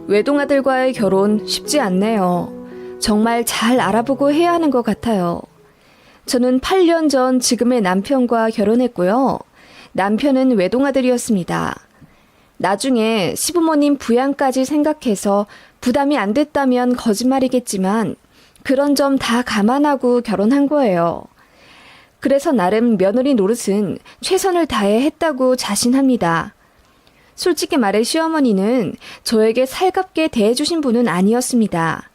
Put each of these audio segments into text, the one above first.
외동아들과의 결혼 쉽지 않네요. 정말 잘 알아보고 해야 하는 것 같아요. 저는 8년 전 지금의 남편과 결혼했고요. 남편은 외동아들이었습니다. 나중에 시부모님 부양까지 생각해서 부담이 안 됐다면 거짓말이겠지만 그런 점 다 감안하고 결혼한 거예요. 그래서 나름 며느리 노릇은 최선을 다해 했다고 자신합니다. 솔직히 말해 시어머니는 저에게 살갑게 대해주신 분은 아니었습니다.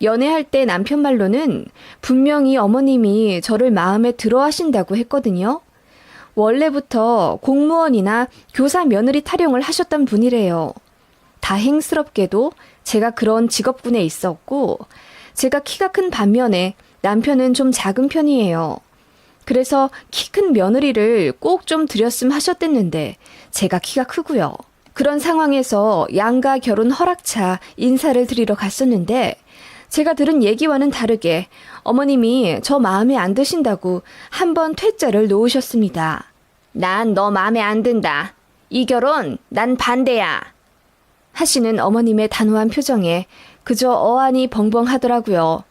연애할 때 남편 말로는 분명히 어머님이 저를 마음에 들어 하신다고 했거든요. 원래부터 공무원이나 교사 며느리 타령을 하셨던 분이래요. 다행스럽게도 제가 그런 직업군에 있었고 제가 키가 큰 반면에 남편은 좀 작은 편이에요. 그래서 키 큰 며느리를 꼭 좀 드렸음 하셨댔는데 제가 키가 크고요. 그런 상황에서 양가 결혼 허락차 인사를 드리러 갔었는데 제가 들은 얘기와는 다르게 어머님이 저 마음에 안 드신다고 한 번 퇴짜를 놓으셨습니다. 난 너 마음에 안 든다. 이 결혼 난 반대야. 하시는 어머님의 단호한 표정에 그저 어안이 벙벙하더라고요.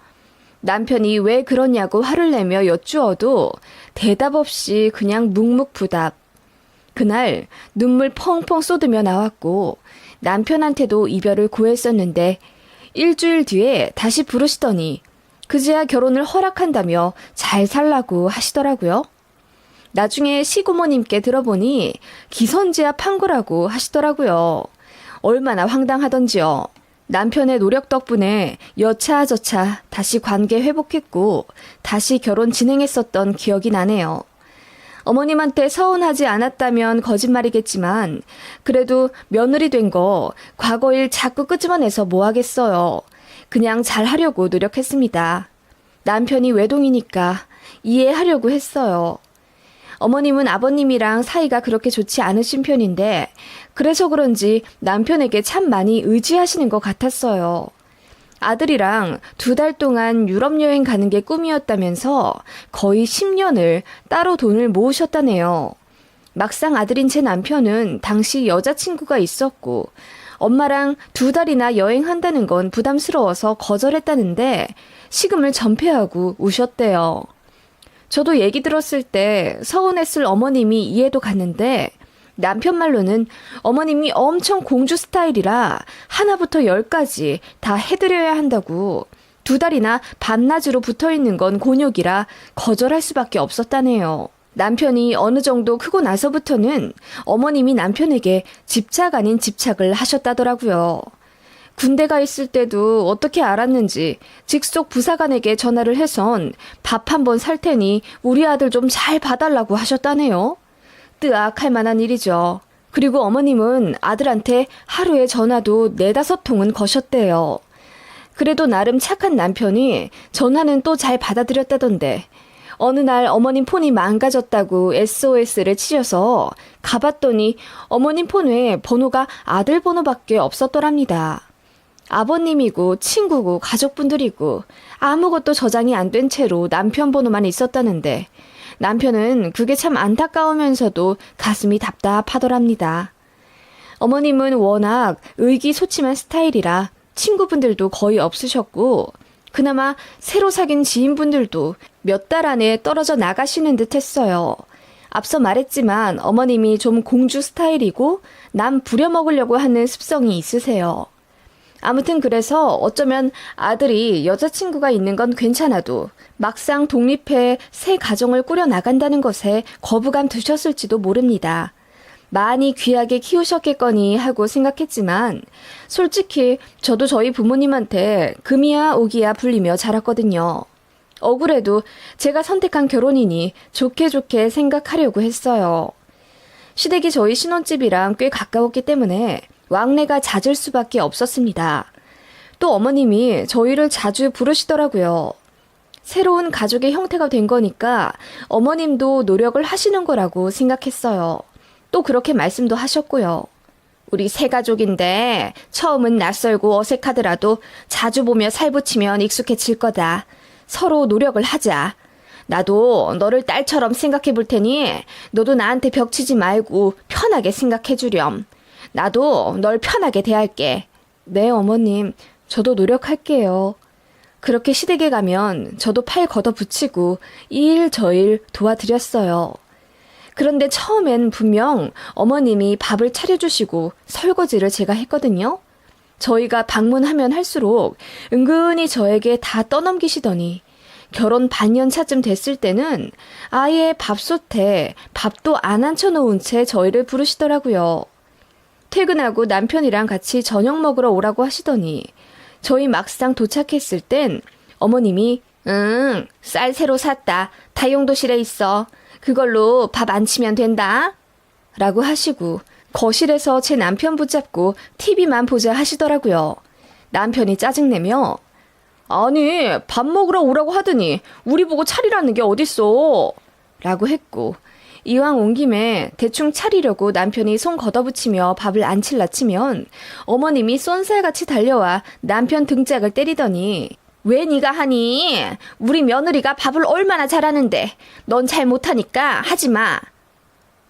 남편이 왜 그러냐고 화를 내며 여쭈어도 대답 없이 그냥 묵묵부답. 그날 눈물 펑펑 쏟으며 나왔고 남편한테도 이별을 고했었는데 일주일 뒤에 다시 부르시더니 그제야 결혼을 허락한다며 잘 살라고 하시더라고요. 나중에 시고모님께 들어보니 기선제압 한 거라고 하시더라고요. 얼마나 황당하던지요. 남편의 노력 덕분에 여차저차 다시 관계 회복했고 다시 결혼 진행했었던 기억이 나네요. 어머님한테 서운하지 않았다면 거짓말이겠지만 그래도 며느리 된 거 과거 일 자꾸 끄집어내서 뭐 하겠어요. 그냥 잘하려고 노력했습니다. 남편이 외동이니까 이해하려고 했어요. 어머님은 아버님이랑 사이가 그렇게 좋지 않으신 편인데 그래서 그런지 남편에게 참 많이 의지하시는 것 같았어요. 아들이랑 2달 동안 유럽 여행 가는 게 꿈이었다면서 거의 10년을 따로 돈을 모으셨다네요. 막상 아들인 제 남편은 당시 여자친구가 있었고 엄마랑 2달이나 여행한다는 건 부담스러워서 거절했다는데 식음을 전폐하고 우셨대요. 저도 얘기 들었을 때 서운했을 어머님이 이해도 갔는데 남편 말로는 어머님이 엄청 공주 스타일이라 하나부터 10까지 다 해드려야 한다고 2달이나 밤낮으로 붙어있는 건 곤욕이라 거절할 수밖에 없었다네요. 남편이 어느 정도 크고 나서부터는 어머님이 남편에게 집착 아닌 집착을 하셨다더라고요. 군대가 있을 때도 어떻게 알았는지 직속 부사관에게 전화를 해선 밥 한 번 살 테니 우리 아들 좀 잘 봐달라고 하셨다네요. 뜨악할 만한 일이죠. 그리고 어머님은 아들한테 하루에 전화도 4-5통은 거셨대요. 그래도 나름 착한 남편이 전화는 또 잘 받아들였다던데 어느 날 어머님 폰이 망가졌다고 SOS를 치셔서 가봤더니 어머님 폰에 번호가 아들 번호밖에 없었더랍니다. 아버님이고 친구고 가족분들이고 아무것도 저장이 안 된 채로 남편 번호만 있었다는데 남편은 그게 참 안타까우면서도 가슴이 답답하더랍니다. 어머님은 워낙 의기소침한 스타일이라 친구분들도 거의 없으셨고 그나마 새로 사귄 지인분들도 몇 달 안에 떨어져 나가시는 듯 했어요. 앞서 말했지만 어머님이 좀 공주 스타일이고 남 부려먹으려고 하는 습성이 있으세요. 아무튼 그래서 어쩌면 아들이 여자친구가 있는 건 괜찮아도 막상 독립해 새 가정을 꾸려나간다는 것에 거부감 드셨을지도 모릅니다. 많이 귀하게 키우셨겠거니 하고 생각했지만 솔직히 저도 저희 부모님한테 금이야 오기야 불리며 자랐거든요. 억울해도 제가 선택한 결혼이니 좋게 좋게 생각하려고 했어요. 시댁이 저희 신혼집이랑 꽤 가까웠기 때문에 왕래가 잦을 수밖에 없었습니다. 또 어머님이 저희를 자주 부르시더라고요. 새로운 가족의 형태가 된 거니까 어머님도 노력을 하시는 거라고 생각했어요. 또 그렇게 말씀도 하셨고요. 우리 새 가족인데 처음은 낯설고 어색하더라도 자주 보며 살붙이면 익숙해질 거다. 서로 노력을 하자. 나도 너를 딸처럼 생각해 볼 테니 너도 나한테 벽치지 말고 편하게 생각해 주렴. 나도 널 편하게 대할게. 네, 어머님. 저도 노력할게요. 그렇게 시댁에 가면 저도 팔 걷어붙이고 이 일 저 일 도와드렸어요. 그런데 처음엔 분명 어머님이 밥을 차려주시고 설거지를 제가 했거든요. 저희가 방문하면 할수록 은근히 저에게 다 떠넘기시더니 결혼 반년 차쯤 됐을 때는 아예 밥솥에 밥도 안 앉혀놓은 채 저희를 부르시더라고요. 퇴근하고 남편이랑 같이 저녁 먹으러 오라고 하시더니 저희 막상 도착했을 땐 어머님이 쌀 새로 샀다. 다용도실에 있어. 그걸로 밥 안 치면 된다. 라고 하시고 거실에서 제 남편 붙잡고 TV만 보자 하시더라고요. 남편이 짜증내며 아니 밥 먹으러 오라고 하더니 우리 보고 차리라는 게 어딨어. 라고 했고 이왕 온 김에 대충 차리려고 남편이 손 걷어붙이며 밥을 안 칠라 치면 어머님이 쏜살같이 달려와 남편 등짝을 때리더니 왜 네가 하니? 우리 며느리가 밥을 얼마나 잘하는데 넌 잘 못하니까 하지 마.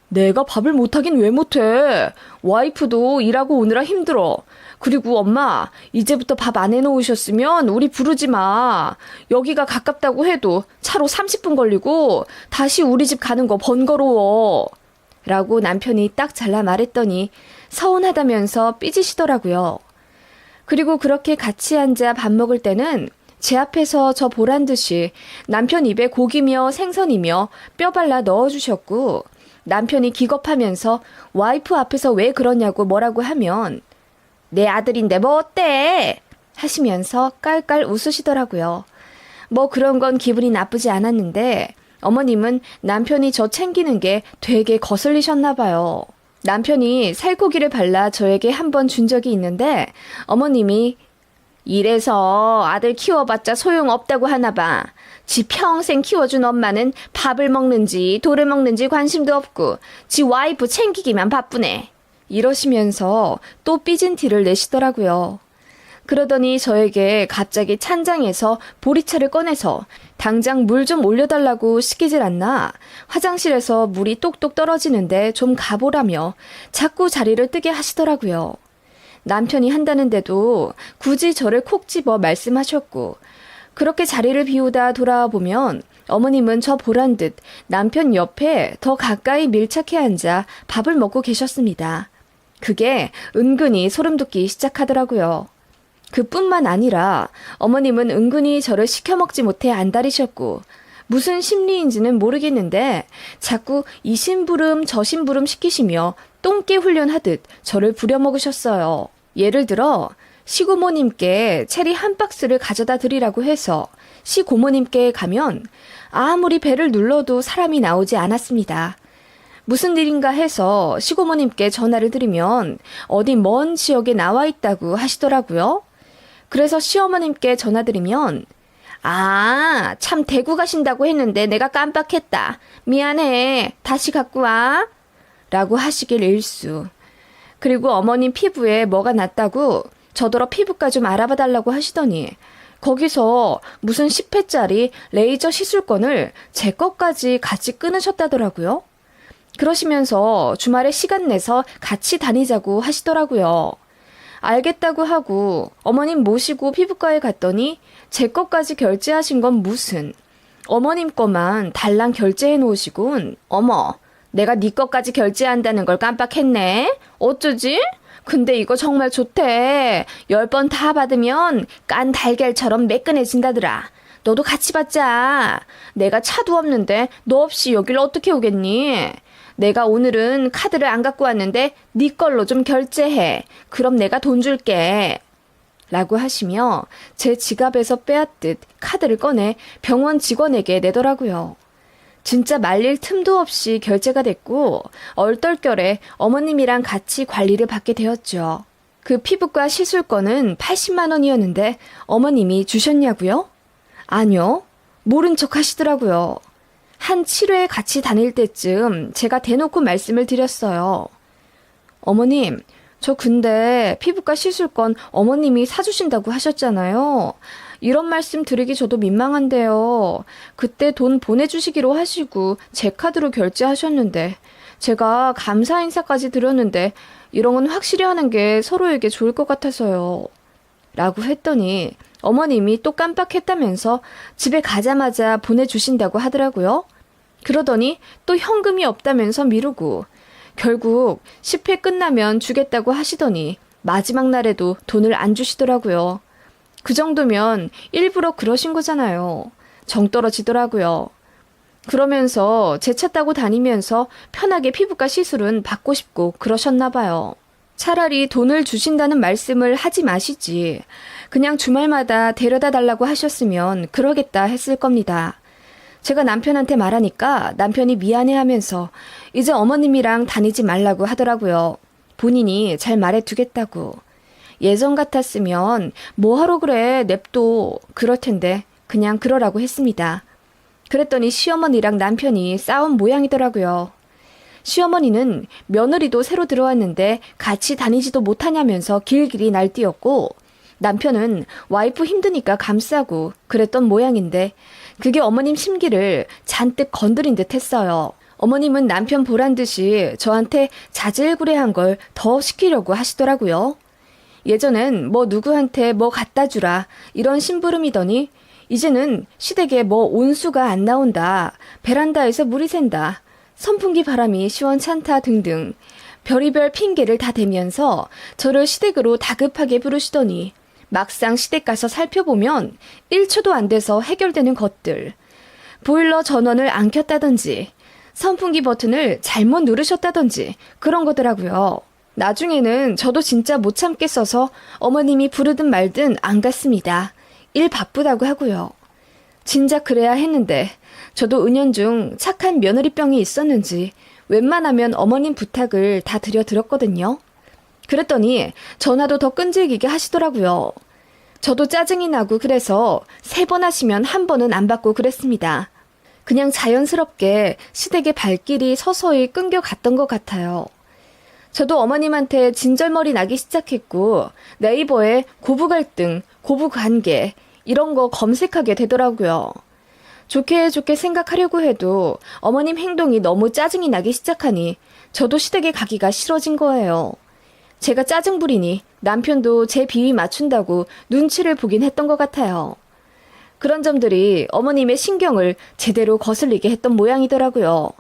내가 밥을 못하긴 왜 못해? 와이프도 일하고 오느라 힘들어. 그리고 엄마, 이제부터 밥 안 해놓으셨으면 우리 부르지 마. 여기가 가깝다고 해도 차로 30분 걸리고 다시 우리 집 가는 거 번거로워. 라고 남편이 딱 잘라 말했더니 서운하다면서 삐지시더라고요. 그리고 그렇게 같이 앉아 밥 먹을 때는 제 앞에서 저 보란 듯이 남편 입에 고기며 생선이며 뼈 발라 넣어주셨고 남편이 기겁하면서 와이프 앞에서 왜 그러냐고 뭐라고 하면 내 아들인데 뭐 어때? 하시면서 깔깔 웃으시더라고요. 뭐 그런 건 기분이 나쁘지 않았는데 어머님은 남편이 저 챙기는 게 되게 거슬리셨나 봐요. 남편이 살코기를 발라 저에게 한 번 준 적이 있는데 어머님이 이래서 아들 키워봤자 소용없다고 하나 봐. 지 평생 키워준 엄마는 밥을 먹는지 돌을 먹는지 관심도 없고 지 와이프 챙기기만 바쁘네. 이러시면서 또 삐진 티를 내시더라고요. 그러더니 저에게 갑자기 찬장에서 보리차를 꺼내서 당장 물 좀 올려달라고 시키질 않나 화장실에서 물이 똑똑 떨어지는데 좀 가보라며 자꾸 자리를 뜨게 하시더라고요. 남편이 한다는데도 굳이 저를 콕 집어 말씀하셨고 그렇게 자리를 비우다 돌아보면 어머님은 저 보란 듯 남편 옆에 더 가까이 밀착해 앉아 밥을 먹고 계셨습니다. 그게 은근히 소름 돋기 시작하더라고요. 그뿐만 아니라 어머님은 은근히 저를 시켜 먹지 못해 안달이셨고 무슨 심리인지는 모르겠는데 자꾸 이 심부름 저 심부름 시키시며 똥개 훈련하듯 저를 부려먹으셨어요. 예를 들어 시고모님께 체리 한 박스를 가져다 드리라고 해서 시고모님께 가면 아무리 배를 눌러도 사람이 나오지 않았습니다. 무슨 일인가 해서 시고모님께 전화를 드리면 어디 먼 지역에 나와 있다고 하시더라고요. 그래서 시어머님께 전화드리면 아, 참 대구 가신다고 했는데 내가 깜빡했다. 미안해. 다시 갖고 와. 라고 하시길 일수. 그리고 어머님 피부에 뭐가 났다고 저더러 피부과 좀 알아봐 달라고 하시더니 거기서 무슨 10회짜리 레이저 시술권을 제 것까지 같이 끊으셨다더라고요. 그러시면서 주말에 시간 내서 같이 다니자고 하시더라고요. 알겠다고 하고 어머님 모시고 피부과에 갔더니 제 것까지 결제하신 건 무슨 어머님 거만 달랑 결제해 놓으시곤 어머 내가 네 것까지 결제한다는 걸 깜빡했네. 어쩌지? 근데 이거 정말 좋대. 10번 다 받으면 깐 달걀처럼 매끈해진다더라. 너도 같이 받자. 내가 차도 없는데 너 없이 여길 어떻게 오겠니? 내가 오늘은 카드를 안 갖고 왔는데 네 걸로 좀 결제해. 그럼 내가 돈 줄게. 라고 하시며 제 지갑에서 빼앗듯 카드를 꺼내 병원 직원에게 내더라고요. 진짜 말릴 틈도 없이 결제가 됐고 얼떨결에 어머님이랑 같이 관리를 받게 되었죠. 그 피부과 시술권은 80만 원이었는데 어머님이 주셨냐고요? 아니요. 모른 척 하시더라고요. 한 7회 같이 다닐 때쯤 제가 대놓고 말씀을 드렸어요. 어머님, 저 근데 피부과 시술권 어머님이 사주신다고 하셨잖아요. 이런 말씀 드리기 저도 민망한데요. 그때 돈 보내주시기로 하시고 제 카드로 결제하셨는데 제가 감사 인사까지 드렸는데 이런 건 확실히 하는 게 서로에게 좋을 것 같아서요. 라고 했더니 어머님이 또 깜빡했다면서 집에 가자마자 보내주신다고 하더라고요. 그러더니 또 현금이 없다면서 미루고 결국 10회 끝나면 주겠다고 하시더니 마지막 날에도 돈을 안 주시더라고요. 그 정도면 일부러 그러신 거잖아요. 정 떨어지더라고요. 그러면서 제 차 타고 다니면서 편하게 피부과 시술은 받고 싶고 그러셨나 봐요. 차라리 돈을 주신다는 말씀을 하지 마시지. 그냥 주말마다 데려다 달라고 하셨으면 그러겠다 했을 겁니다. 제가 남편한테 말하니까 남편이 미안해하면서 이제 어머님이랑 다니지 말라고 하더라고요. 본인이 잘 말해두겠다고. 예전 같았으면 뭐하러 그래 냅둬 그럴 텐데 그냥 그러라고 했습니다. 그랬더니 시어머니랑 남편이 싸운 모양이더라고요. 시어머니는 며느리도 새로 들어왔는데 같이 다니지도 못하냐면서 길길이 날뛰었고 남편은 와이프 힘드니까 감싸고 그랬던 모양인데 그게 어머님 심기를 잔뜩 건드린 듯 했어요. 어머님은 남편 보란 듯이 저한테 자질구레한 걸 더 시키려고 하시더라고요. 예전엔 뭐 누구한테 뭐 갖다 주라 이런 심부름이더니 이제는 시댁에 뭐 온수가 안 나온다, 베란다에서 물이 샌다, 선풍기 바람이 시원찮다 등등 별의별 핑계를 다 대면서 저를 시댁으로 다급하게 부르시더니 막상 시댁 가서 살펴보면 1초도 안 돼서 해결되는 것들. 보일러 전원을 안 켰다든지 선풍기 버튼을 잘못 누르셨다든지 그런 거더라고요. 나중에는 저도 진짜 못 참겠어서 어머님이 부르든 말든 안 갔습니다. 일 바쁘다고 하고요. 진작 그래야 했는데 저도 은연중 착한 며느리병이 있었는지 웬만하면 어머님 부탁을 다 드렸거든요. 그랬더니 전화도 더 끈질기게 하시더라고요. 저도 짜증이 나고 그래서 3번 하시면 1번은 안 받고 그랬습니다. 그냥 자연스럽게 시댁의 발길이 서서히 끊겨갔던 것 같아요. 저도 어머님한테 진절머리 나기 시작했고 네이버에 고부갈등, 고부관계 이런 거 검색하게 되더라고요. 좋게 생각하려고 해도 어머님 행동이 너무 짜증이 나기 시작하니 저도 시댁에 가기가 싫어진 거예요. 제가 짜증 부리니 남편도 제 비위 맞춘다고 눈치를 보긴 했던 것 같아요. 그런 점들이 어머님의 신경을 제대로 거슬리게 했던 모양이더라고요.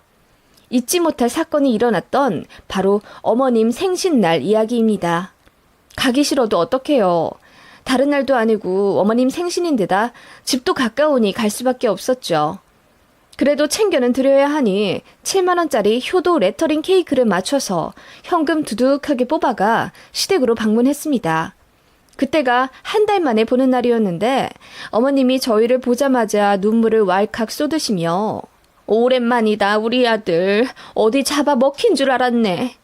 잊지 못할 사건이 일어났던 바로 어머님 생신날 이야기입니다. 가기 싫어도 어떡해요. 다른 날도 아니고 어머님 생신인데다 집도 가까우니 갈 수밖에 없었죠. 그래도 챙겨는 드려야 하니 7만 원짜리 효도 레터링 케이크를 맞춰서 현금 두둑하게 뽑아가 시댁으로 방문했습니다. 그때가 한 달 만에 보는 날이었는데 어머님이 저희를 보자마자 눈물을 왈칵 쏟으시며 오랜만이다 우리 아들 어디 잡아먹힌 줄 알았네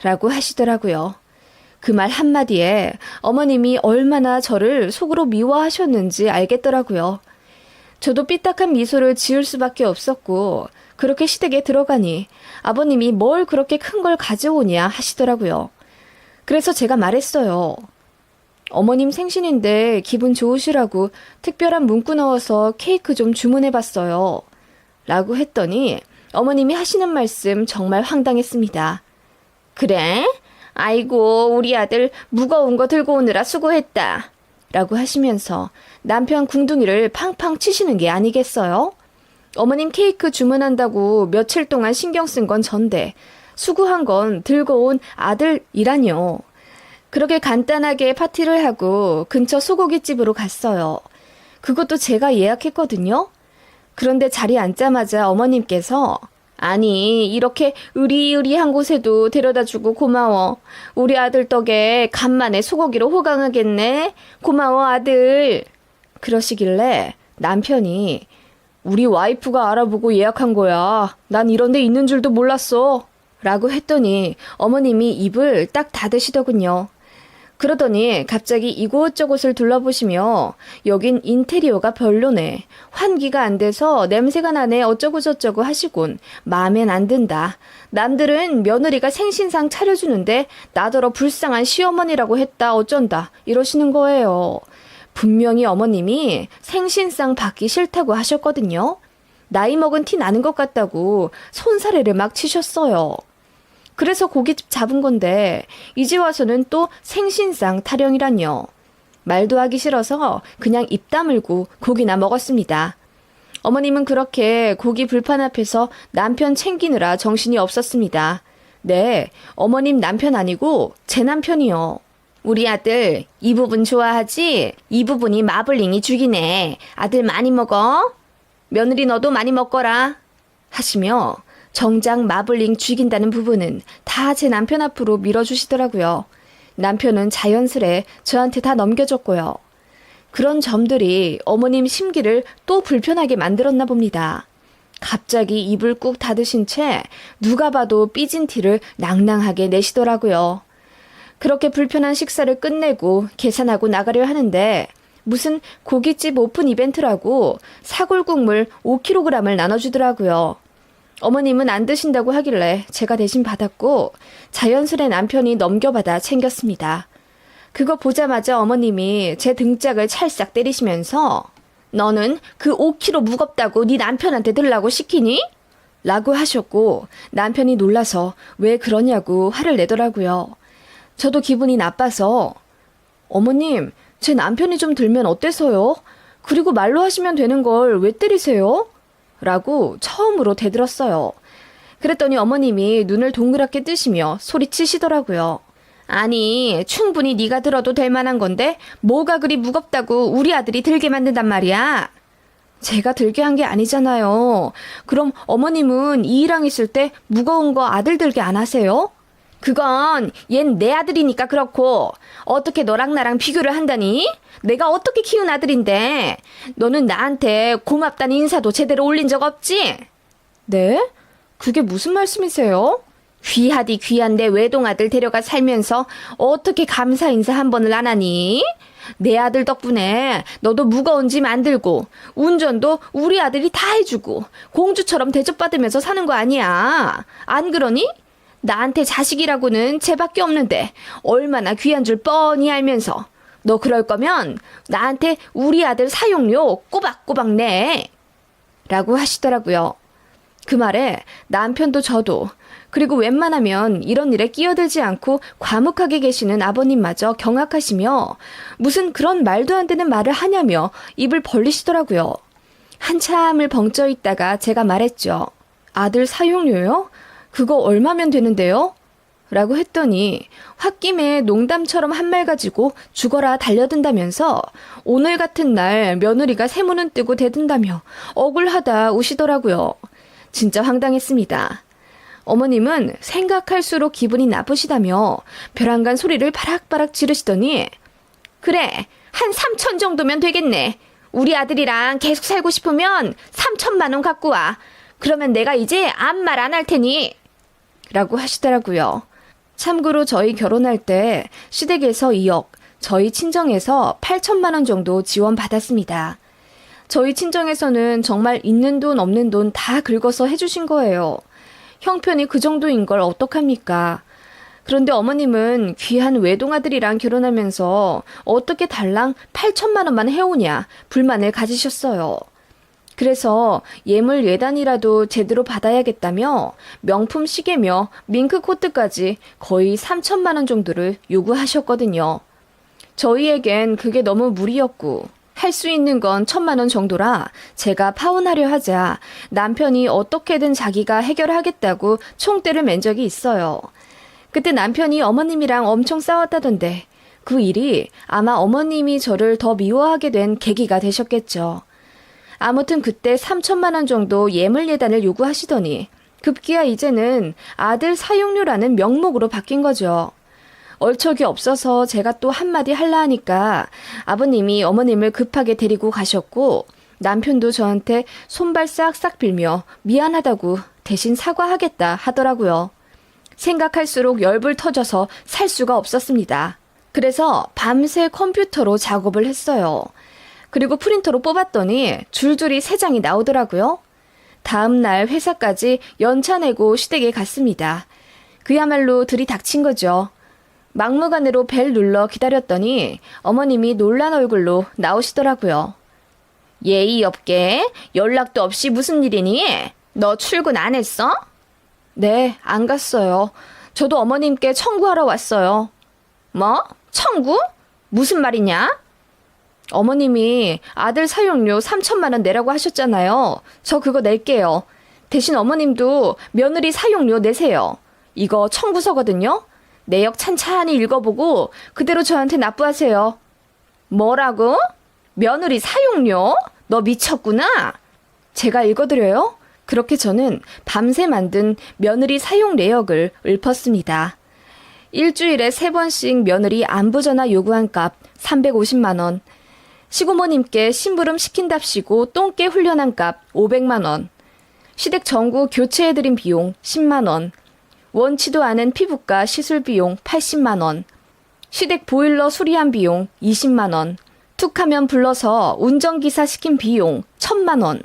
라고 하시더라고요. 그 말 한마디에 어머님이 얼마나 저를 속으로 미워하셨는지 알겠더라고요. 저도 삐딱한 미소를 지을 수밖에 없었고 그렇게 시댁에 들어가니 아버님이 뭘 그렇게 큰 걸 가져오냐 하시더라고요. 그래서 제가 말했어요. 어머님 생신인데 기분 좋으시라고 특별한 문구 넣어서 케이크 좀 주문해봤어요. 라고 했더니 어머님이 하시는 말씀 정말 황당했습니다. 그래? 아이고 우리 아들 무거운 거 들고 오느라 수고했다. 라고 하시면서 남편 궁둥이를 팡팡 치시는 게 아니겠어요? 어머님 케이크 주문한다고 며칠 동안 신경 쓴 건 전데 수고한 건 들고 온 아들이라뇨. 그렇게 간단하게 파티를 하고 근처 소고기집으로 갔어요. 그것도 제가 예약했거든요. 그런데 자리에 앉자마자 어머님께서 아니 이렇게 으리으리한 곳에도 데려다주고 고마워. 우리 아들 덕에 간만에 소고기로 호강하겠네. 고마워 아들. 그러시길래 남편이 우리 와이프가 알아보고 예약한 거야. 난 이런 데 있는 줄도 몰랐어. 라고 했더니 어머님이 입을 딱 닫으시더군요. 그러더니 갑자기 이곳저곳을 둘러보시며 여긴 인테리어가 별로네. 환기가 안 돼서 냄새가 나네 어쩌고저쩌고 하시곤 마음엔 안 든다. 남들은 며느리가 생신상 차려주는데 나더러 불쌍한 시어머니라고 했다 어쩐다 이러시는 거예요. 분명히 어머님이 생신상 받기 싫다고 하셨거든요. 나이 먹은 티 나는 것 같다고 손사래를 막 치셨어요. 그래서 고깃집 잡은 건데 이제 와서는 또 생신상 타령이란요. 말도 하기 싫어서 그냥 입 다물고 고기나 먹었습니다. 어머님은 그렇게 고기 불판 앞에서 남편 챙기느라 정신이 없었습니다. 네, 어머님 남편 아니고 제 남편이요. 우리 아들 이 부분 좋아하지? 이 부분이 마블링이 죽이네. 아들 많이 먹어? 며느리 너도 많이 먹거라. 하시며 정작 마블링 죽인다는 부분은 다 제 남편 앞으로 밀어주시더라고요. 남편은 자연스레 저한테 다 넘겨줬고요. 그런 점들이 어머님 심기를 또 불편하게 만들었나 봅니다. 갑자기 입을 꾹 닫으신 채 누가 봐도 삐진 티를 낭낭하게 내시더라고요. 그렇게 불편한 식사를 끝내고 계산하고 나가려 하는데 무슨 고깃집 오픈 이벤트라고 사골국물 5kg을 나눠주더라고요. 어머님은 안 드신다고 하길래 제가 대신 받았고 자연스레 남편이 넘겨받아 챙겼습니다. 그거 보자마자 어머님이 제 등짝을 찰싹 때리시면서 너는 그 5kg 무겁다고 네 남편한테 들라고 시키니? 라고 하셨고 남편이 놀라서 왜 그러냐고 화를 내더라고요. 저도 기분이 나빠서 어머님, 제 남편이 좀 들면 어때서요? 그리고 말로 하시면 되는 걸 왜 때리세요? 라고 처음으로 대들었어요. 그랬더니 어머님이 눈을 동그랗게 뜨시며 소리치시더라고요. 아니, 충분히 네가 들어도 될 만한 건데 뭐가 그리 무겁다고 우리 아들이 들게 만든단 말이야. 제가 들게 한 게 아니잖아요. 그럼 어머님은 이이랑 있을 때 무거운 거 아들 들게 안 하세요? 그건 얜 내 아들이니까 그렇고 어떻게 너랑 나랑 비교를 한다니? 내가 어떻게 키운 아들인데 너는 나한테 고맙다는 인사도 제대로 올린 적 없지? 네? 그게 무슨 말씀이세요? 귀하디 귀한데 외동아들 데려가 살면서 어떻게 감사 인사 한 번을 안 하니? 내 아들 덕분에 너도 무거운 짐 안 들고 운전도 우리 아들이 다 해주고 공주처럼 대접받으면서 사는 거 아니야. 안 그러니? 나한테 자식이라고는 쟤밖에 없는데 얼마나 귀한 줄 뻔히 알면서 너 그럴 거면 나한테 우리 아들 사용료 꼬박꼬박 내. 라고 하시더라고요. 그 말에 남편도 저도 그리고 웬만하면 이런 일에 끼어들지 않고 과묵하게 계시는 아버님마저 경악하시며 무슨 그런 말도 안 되는 말을 하냐며 입을 벌리시더라고요. 한참을 벙쪄 있다가 제가 말했죠. 아들 사용료요? 그거 얼마면 되는데요? 라고 했더니 홧김에 농담처럼 한 말 가지고 죽어라 달려든다면서 오늘 같은 날 며느리가 세무는 뜨고 대든다며 억울하다 우시더라고요. 진짜 황당했습니다. 어머님은 생각할수록 기분이 나쁘시다며 벼랑간 소리를 바락바락 지르시더니 그래, 한 3천 정도면 되겠네. 우리 아들이랑 계속 살고 싶으면 3천만 원 갖고 와. 그러면 내가 이제 아무 말 안 할 테니. 라고 하시더라고요. 참고로 저희 결혼할 때 시댁에서 2억, 저희 친정에서 8천만 원 정도 지원받았습니다. 저희 친정에서는 정말 있는 돈 없는 돈 다 긁어서 해주신 거예요. 형편이 그 정도인 걸 어떡합니까? 그런데 어머님은 귀한 외동아들이랑 결혼하면서 어떻게 달랑 8천만 원만 해오냐 불만을 가지셨어요. 그래서 예물 예단이라도 제대로 받아야겠다며 명품 시계며 밍크 코트까지 거의 3천만 원 정도를 요구하셨거든요. 저희에겐 그게 너무 무리였고 할 수 있는 건 1,000만 원 정도라 제가 파혼하려 하자 남편이 어떻게든 자기가 해결하겠다고 총대를 맨 적이 있어요. 그때 남편이 어머님이랑 엄청 싸웠다던데 그 일이 아마 어머님이 저를 더 미워하게 된 계기가 되셨겠죠. 아무튼 그때 3천만 원 정도 예물 예단을 요구하시더니 급기야 이제는 아들 사용료라는 명목으로 바뀐 거죠. 얼척이 없어서 제가 또 한마디 할라 하니까 아버님이 어머님을 급하게 데리고 가셨고 남편도 저한테 손발 싹싹 빌며 미안하다고 대신 사과하겠다 하더라고요. 생각할수록 열불 터져서 살 수가 없었습니다. 그래서 밤새 컴퓨터로 작업을 했어요. 그리고 프린터로 뽑았더니 줄줄이 3장이 나오더라고요. 다음 날 회사까지 연차 내고 시댁에 갔습니다. 그야말로 들이닥친 거죠. 막무가내로 벨 눌러 기다렸더니 어머님이 놀란 얼굴로 나오시더라고요. 예의 없게 연락도 없이 무슨 일이니? 너 출근 안 했어? 네, 안 갔어요. 저도 어머님께 청구하러 왔어요. 뭐? 청구? 무슨 말이냐? 어머님이 아들 사용료 3천만 원 내라고 하셨잖아요. 저 그거 낼게요. 대신 어머님도 며느리 사용료 내세요. 이거 청구서거든요. 내역 찬찬히 읽어보고 그대로 저한테 납부하세요. 뭐라고? 며느리 사용료? 너 미쳤구나? 제가 읽어드려요? 그렇게 저는 밤새 만든 며느리 사용 내역을 읊었습니다. 일주일에 3번씩 며느리 안부전화 요구한 값 350만 원, 시고모님께 심부름 시킨답시고 똥개 훈련한 값 500만 원, 시댁 전구 교체해드린 비용 10만 원, 원치도 않은 피부과 시술 비용 80만 원, 시댁 보일러 수리한 비용 20만 원, 툭하면 불러서 운전기사 시킨 비용 1,000만 원.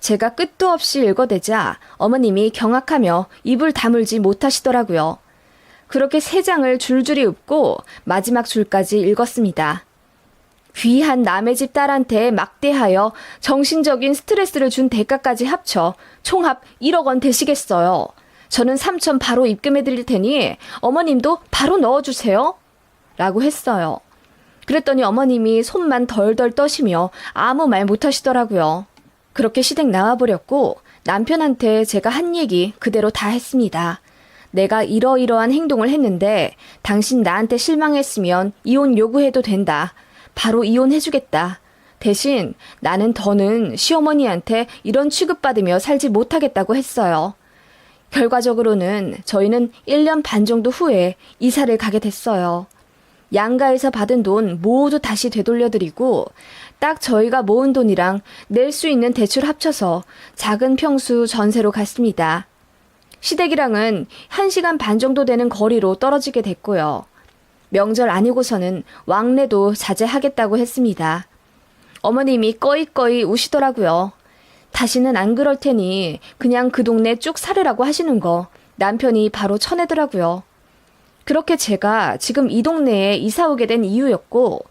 제가 끝도 없이 읽어대자 어머님이 경악하며 입을 다물지 못하시더라고요. 그렇게 3장을 줄줄이 읊고 마지막 줄까지 읽었습니다. 귀한 남의 집 딸한테 막대하여 정신적인 스트레스를 준 대가까지 합쳐 총합 1억 원 되시겠어요. 저는 3천 바로 입금해 드릴 테니 어머님도 바로 넣어주세요. 라고 했어요. 그랬더니 어머님이 손만 덜덜 떠시며 아무 말 못하시더라고요. 그렇게 시댁 나와버렸고 남편한테 제가 한 얘기 그대로 다 했습니다. 내가 이러이러한 행동을 했는데 당신 나한테 실망했으면 이혼 요구해도 된다. 바로 이혼해주겠다. 대신 나는 더는 시어머니한테 이런 취급받으며 살지 못하겠다고 했어요. 결과적으로는 저희는 1년 반 정도 후에 이사를 가게 됐어요. 양가에서 받은 돈 모두 다시 되돌려드리고 딱 저희가 모은 돈이랑 낼 수 있는 대출 합쳐서 작은 평수 전세로 갔습니다. 시댁이랑은 1시간 반 정도 되는 거리로 떨어지게 됐고요. 명절 아니고서는 왕래도 자제하겠다고 했습니다. 어머님이 꺼이꺼이 우시더라고요. 다시는 안 그럴 테니 그냥 그 동네 쭉 살으라고 하시는 거 남편이 바로 쳐내더라고요. 그렇게 제가 지금 이 동네에 이사 오게 된 이유였고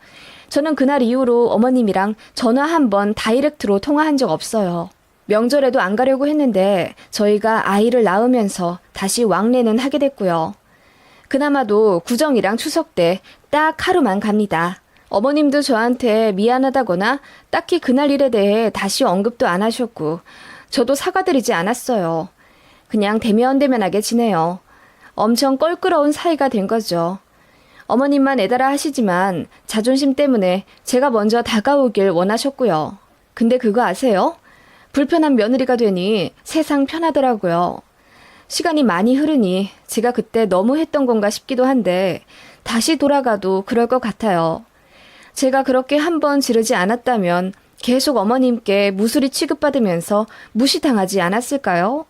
저는 그날 이후로 어머님이랑 전화 한 번 다이렉트로 통화한 적 없어요. 명절에도 안 가려고 했는데 저희가 아이를 낳으면서 다시 왕래는 하게 됐고요. 그나마도 구정이랑 추석 때 딱 하루만 갑니다. 어머님도 저한테 미안하다거나 딱히 그날 일에 대해 다시 언급도 안 하셨고 저도 사과드리지 않았어요. 그냥 대면대면하게 지내요. 엄청 껄끄러운 사이가 된 거죠. 어머님만 애달아 하시지만 자존심 때문에 제가 먼저 다가오길 원하셨고요. 근데 그거 아세요? 불편한 며느리가 되니 세상 편하더라고요. 시간이 많이 흐르니 제가 그때 너무 했던 건가 싶기도 한데 다시 돌아가도 그럴 것 같아요. 제가 그렇게 한 번 지르지 않았다면 계속 어머님께 무수리 취급받으면서 무시당하지 않았을까요?